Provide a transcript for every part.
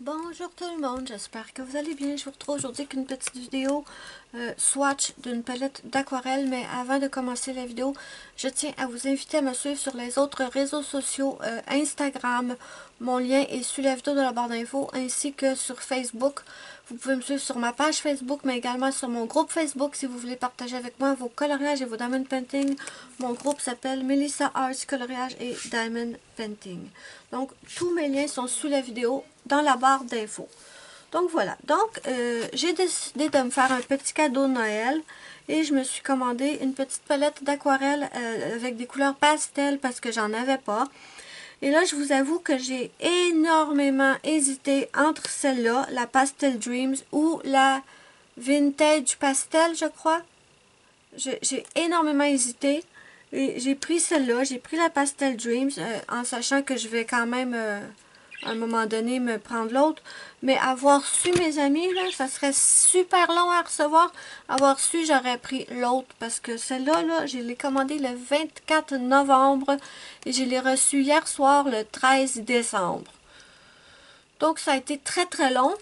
Bonjour tout le monde, j'espère que vous allez bien. Je vous retrouve aujourd'hui avec une petite vidéo swatch d'une palette d'aquarelle. Mais avant de commencer la vidéo, je tiens à vous inviter à me suivre sur les autres réseaux sociaux, Instagram. Mon lien est sous la vidéo de la barre d'infos, ainsi que sur Facebook. Vous pouvez me suivre sur ma page Facebook, mais également sur mon groupe Facebook si vous voulez partager avec moi vos coloriages et vos diamond painting. Mon groupe s'appelle Melissa Arts Coloriage et Diamond Painting. Donc, tous mes liens sont sous la vidéo dans la barre d'infos. Donc, voilà. Donc, j'ai décidé de me faire un petit cadeau de Noël et je me suis commandé une petite palette d'aquarelle avec des couleurs pastel parce que j'en avais pas. Et là, je vous avoue que j'ai énormément hésité entre celle-là, la Pastel Dreams, ou la Vintage Pastel, je crois. J'ai énormément hésité. Et j'ai pris celle-là, j'ai pris la Pastel Dreams, en sachant que je vais quand même, à un moment donné, me prendre l'autre. Mais avoir su, mes amis, là, ça serait super long à recevoir. Avoir su, j'aurais pris l'autre. Parce que celle-là, là, je l'ai commandée le 24 novembre. Et je l'ai reçue hier soir, le 13 décembre. Donc, ça a été très, très long.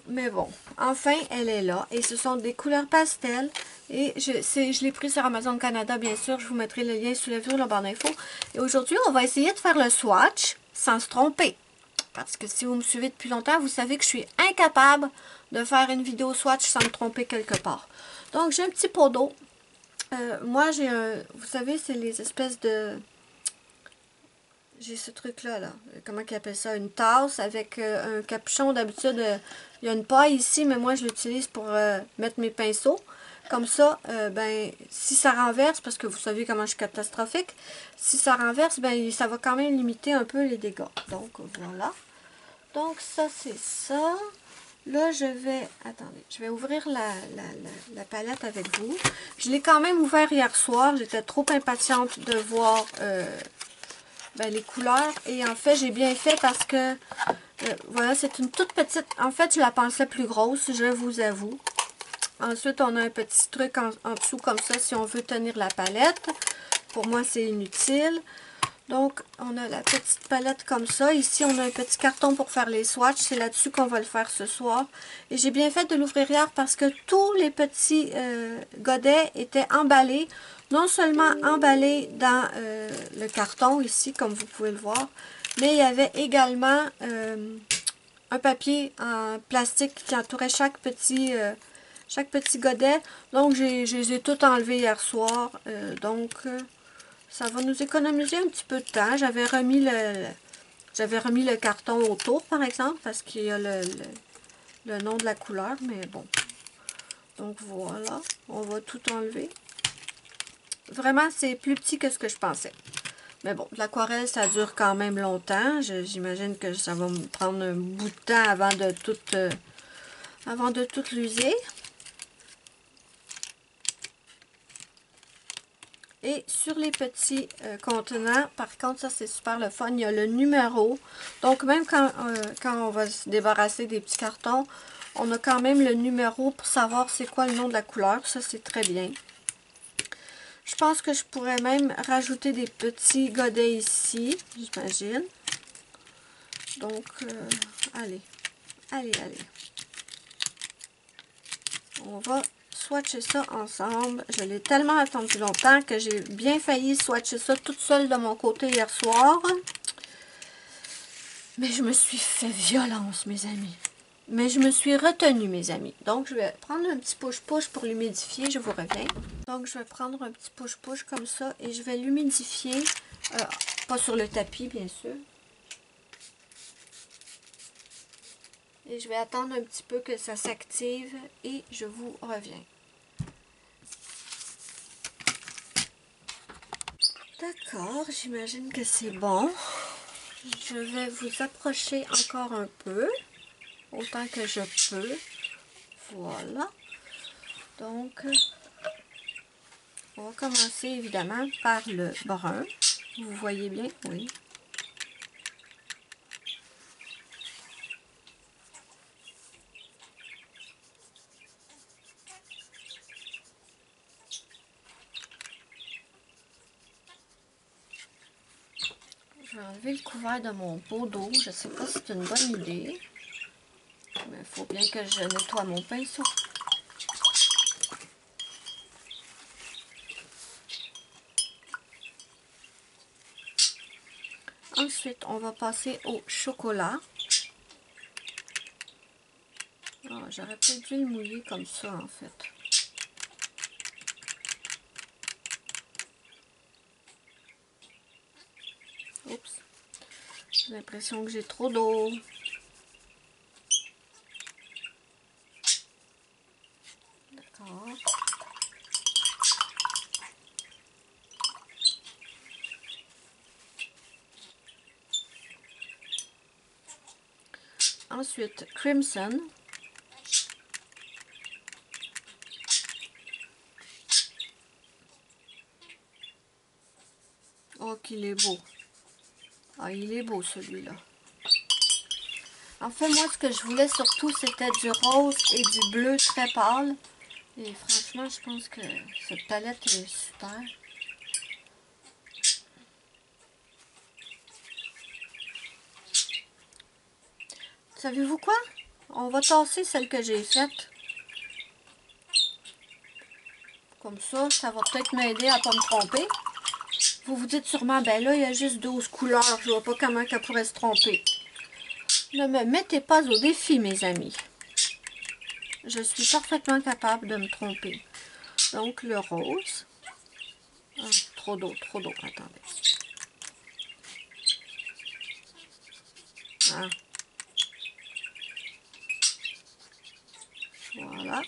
Mais bon, enfin, elle est là. Et ce sont des couleurs pastel. Et je l'ai pris sur Amazon Canada, bien sûr. Je vous mettrai le lien sous la vidéo, la barre d'infos. Et aujourd'hui, on va essayer de faire le swatch sans se tromper. Parce que si vous me suivez depuis longtemps, vous savez que je suis incapable de faire une vidéo swatch sans me tromper quelque part. Donc, j'ai un petit pot d'eau. Moi, j'ai un... Vous savez, c'est les espèces de... J'ai ce truc-là, là. Comment ils appellent ça? Une tasse avec un capuchon. D'habitude, il y a une paille ici, mais moi, je l'utilise pour mettre mes pinceaux. Comme ça, ben, si ça renverse, parce que vous savez comment je suis catastrophique, si ça renverse, ben, ça va quand même limiter un peu les dégâts. Donc, voilà. Donc, ça, c'est ça. Là, je vais... Attendez, je vais ouvrir la palette avec vous. Je l'ai quand même ouvert hier soir. J'étais trop impatiente de voir les couleurs. Et en fait, j'ai bien fait parce que... voilà, c'est une toute petite... En fait, je la pensais plus grosse, je vous avoue. Ensuite, on a un petit truc en dessous comme ça si on veut tenir la palette. Pour moi, c'est inutile. Donc, on a la petite palette comme ça. Ici, on a un petit carton pour faire les swatchs. C'est là-dessus qu'on va le faire ce soir. Et j'ai bien fait de l'ouvrir hier parce que tous les petits godets étaient emballés. Non seulement emballés dans le carton ici, comme vous pouvez le voir, mais il y avait également un papier en plastique qui entourait chaque petit godet. Donc, je les ai tout enlevés hier soir. Ça va nous économiser un petit peu de temps. J'avais remis le carton autour, par exemple, parce qu'il y a le nom de la couleur, mais bon. Donc voilà, on va tout enlever. Vraiment, c'est plus petit que ce que je pensais. Mais bon, l'aquarelle, ça dure quand même longtemps. J'imagine que ça va me prendre un bout de temps avant de tout l'user. Et sur les petits contenants, par contre, ça c'est super le fun, il y a le numéro. Donc même quand on va se débarrasser des petits cartons, on a quand même le numéro pour savoir c'est quoi le nom de la couleur. Ça c'est très bien. Je pense que je pourrais même rajouter des petits godets ici, j'imagine. Donc, allez. On va swatcher ça ensemble. Je l'ai tellement attendu longtemps que j'ai bien failli swatcher ça toute seule de mon côté hier soir. Mais je me suis fait violence, mes amis. Mais je me suis retenue, mes amis. Donc, je vais prendre un petit push-push pour l'humidifier. Je vous reviens. Donc, je vais prendre un petit push-push comme ça et je vais l'humidifier. Pas sur le tapis, bien sûr. Et je vais attendre un petit peu que ça s'active et je vous reviens. D'accord, j'imagine que c'est bon. Je vais vous approcher encore un peu, autant que je peux. Voilà. Donc, on va commencer évidemment par le brun. Vous voyez bien? Oui. Je vais enlever le couvert de mon pot d'eau. Je ne sais pas si c'est une bonne idée. faut bien que je nettoie mon pinceau. Ensuite, on va passer au chocolat. Oh, j'aurais peut-être dû le mouiller comme ça, en fait. Oups. J'ai l'impression que j'ai trop d'eau. D'accord. Ensuite, Crimson. Oh, qu'il est beau. Ah, il est beau celui-là. En fait, moi, ce que je voulais surtout, c'était du rose et du bleu très pâle. Et franchement, je pense que cette palette est super. Savez-vous quoi? On va tasser celle que j'ai faite. Comme ça va peut-être m'aider à ne pas me tromper. Vous vous dites sûrement, ben là, il y a juste 12 couleurs. Je vois pas comment qu'elle pourrait se tromper. Ne me mettez pas au défi, mes amis. Je suis parfaitement capable de me tromper. Donc, le rose. Ah, trop d'eau, attendez. Ah. Voilà.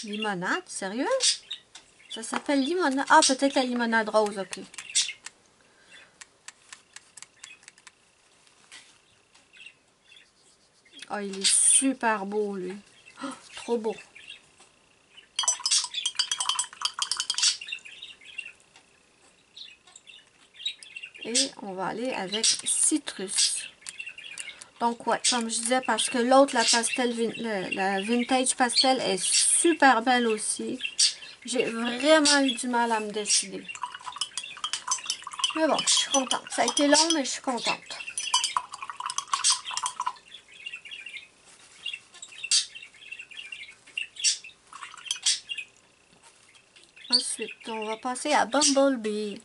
Limonade, sérieux? Ça s'appelle limonade. Ah, peut-être la limonade rose, ok. Ah, il est super beau, lui. Oh, trop beau. Et on va aller avec citrus. Donc, ouais, comme je disais, parce que l'autre, la vintage pastel est super belle aussi. J'ai vraiment eu du mal à me décider. Mais bon, je suis contente. Ça a été long, mais je suis contente. Ensuite, on va passer à Bumblebee.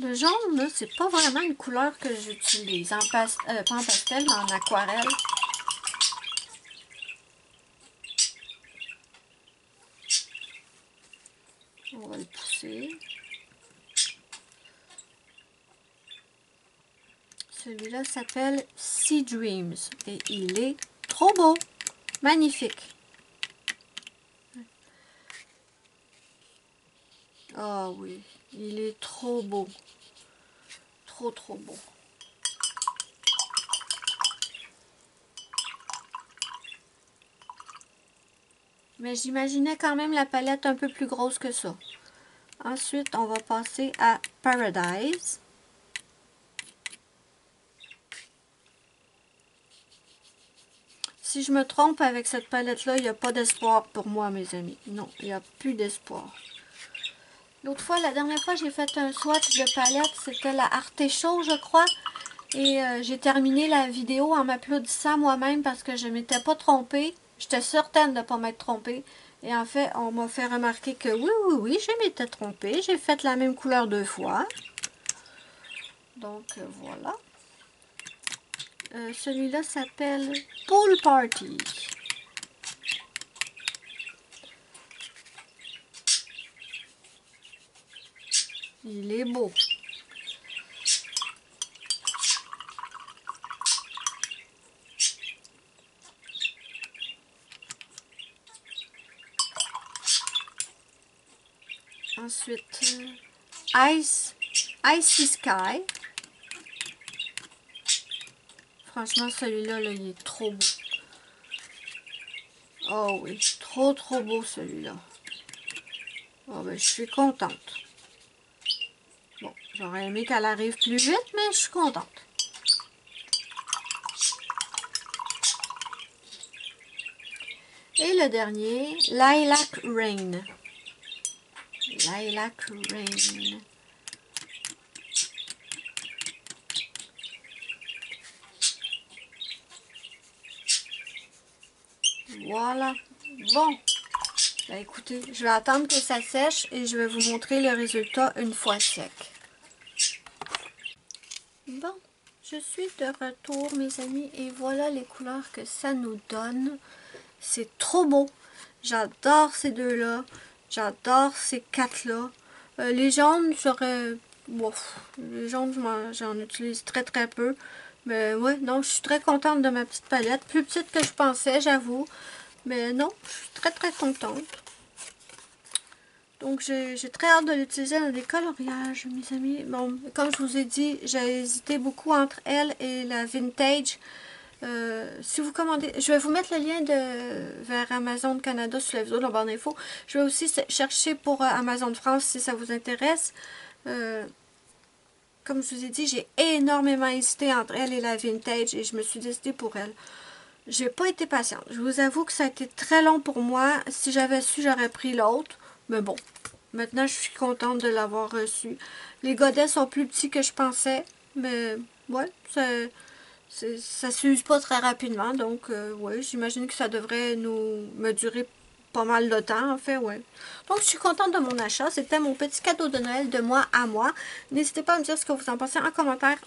Le jaune, là, c'est pas vraiment une couleur que j'utilise. Pas en pastel, mais en aquarelle. On va le pousser. Celui-là s'appelle Sea Dreams. Et il est trop beau. Magnifique. Ah oui, il est trop beau. Trop beau. Mais j'imaginais quand même la palette un peu plus grosse que ça. Ensuite, on va passer à Paradise. Si je me trompe avec cette palette-là, il n'y a pas d'espoir pour moi, mes amis. Non, il n'y a plus d'espoir. L'autre fois, la dernière fois, j'ai fait un swatch de palette. C'était la Artéchaud, je crois. Et j'ai terminé la vidéo en m'applaudissant moi-même parce que je ne m'étais pas trompée. J'étais certaine de ne pas m'être trompée. Et en fait, on m'a fait remarquer que oui, je m'étais trompée. J'ai fait la même couleur 2 fois. Donc, voilà. Celui-là s'appelle Pool Party. Il est beau. Ensuite, Icy Sky. Franchement, celui-là, il est trop beau. Oh oui, trop beau celui-là. Oh, ben, je suis contente. Bon, j'aurais aimé qu'elle arrive plus vite, mais je suis contente. Et le dernier, Lilac Rain. Lilac Rain. Voilà. Bon. Ben, écoutez, je vais attendre que ça sèche et je vais vous montrer le résultat une fois sec. Bon, je suis de retour, mes amis, et voilà les couleurs que ça nous donne. C'est trop beau. J'adore ces deux-là. J'adore ces quatre-là. Les jaunes, j'aurais... Bon, les jaunes, j'en utilise très très peu. Mais ouais, non, je suis très contente de ma petite palette. Plus petite que je pensais, j'avoue. Mais non, je suis très très contente. Donc j'ai très hâte de l'utiliser dans des coloriages, mes amis. Bon, comme je vous ai dit, j'ai hésité beaucoup entre elle et la Vintage. Si vous commandez, je vais vous mettre le lien vers Amazon Canada sur la vidéo, dans la barre d'infos. Je vais aussi chercher pour Amazon France si ça vous intéresse. Comme je vous ai dit, j'ai énormément hésité entre elle et la Vintage et je me suis décidée pour elle. J'ai pas été patiente. Je vous avoue que ça a été très long pour moi. Si j'avais su, j'aurais pris l'autre. Mais bon, maintenant je suis contente de l'avoir reçu. Les godets sont plus petits que je pensais. Mais ouais, ça s'use pas très rapidement. Donc ouais, j'imagine que ça devrait me durer pas mal de temps en fait, ouais. Donc je suis contente de mon achat. C'était mon petit cadeau de Noël de moi à moi. N'hésitez pas à me dire ce que vous en pensez en commentaire.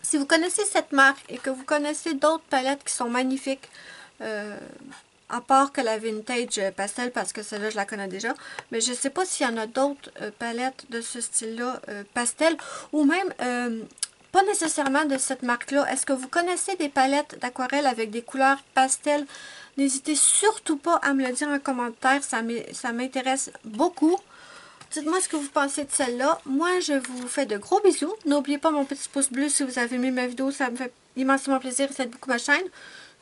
Si vous connaissez cette marque et que vous connaissez d'autres palettes qui sont magnifiques, à part que la Vintage Pastel, parce que celle-là, je la connais déjà, mais je ne sais pas s'il y en a d'autres palettes de ce style-là, pastel, ou même, pas nécessairement de cette marque-là. Est-ce que vous connaissez des palettes d'aquarelle avec des couleurs pastel? N'hésitez surtout pas à me le dire en commentaire, ça m'intéresse beaucoup. Dites-moi ce que vous pensez de celle-là. Moi, je vous fais de gros bisous. N'oubliez pas mon petit pouce bleu si vous avez aimé ma vidéo. Ça me fait immensément plaisir et ça aide beaucoup ma chaîne.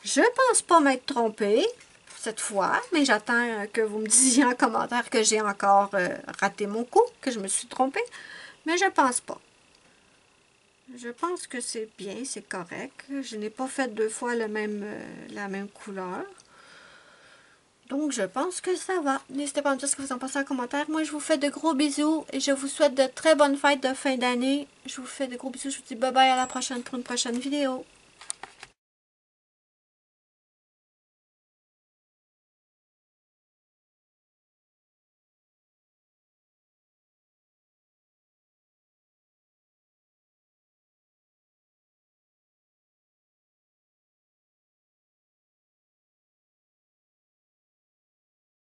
Je pense pas m'être trompée cette fois, mais j'attends que vous me disiez en commentaire que j'ai encore raté mon coup, que je me suis trompée. Mais je pense pas. Je pense que c'est bien, c'est correct. Je n'ai pas fait deux fois la même couleur. Donc, je pense que ça va. N'hésitez pas à me dire ce que vous en pensez en commentaire. Moi, je vous fais de gros bisous et je vous souhaite de très bonnes fêtes de fin d'année. Je vous fais de gros bisous. Je vous dis bye bye à la prochaine pour une prochaine vidéo.